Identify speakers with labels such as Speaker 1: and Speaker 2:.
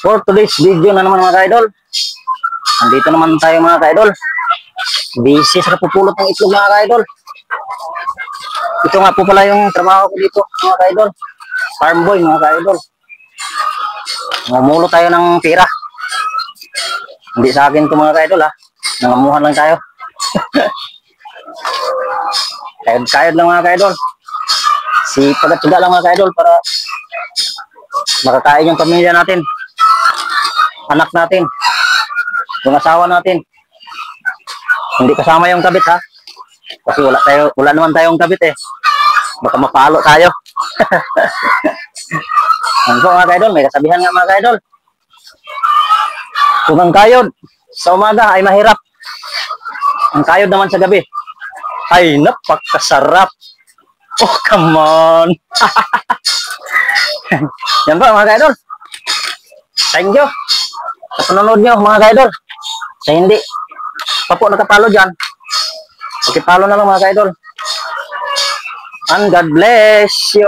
Speaker 1: For today's video na naman mga ka-idol. Andito naman tayo mga ka-idol. Busy sa pupulot ng itlog mga ka-idol. Ito nga po pala yung trabaho ko dito mga ka-idol. Farm boy mga ka-idol. Namumulo tayo ng pira. Hindi sa akin ito mga ka-idol ha. Nangamuhan lang tayo. Kayod-kayod lang mga ka-idol. Sipag at tiga lang mga ka-idol para makakain yung pamilya natin. Anak natin. Yung asawa natin. Hindi kasama yung kabit ha. Kasi wala naman tayong kabit eh. Baka mapalo tayo. Ano po mga ka-idol, may kasabihan nga mga ka-idol. Kung ang kayod sa umaga ay mahirap, ang kayod naman sa gabi ay napakasarap. Oh, come on. Yan po mga ka-idol. Thank you sa panonood nyo mga ka-idol. Sa hindi pa po nakapalo dyan, pakipalo na lang mga ka-idol. And God bless you.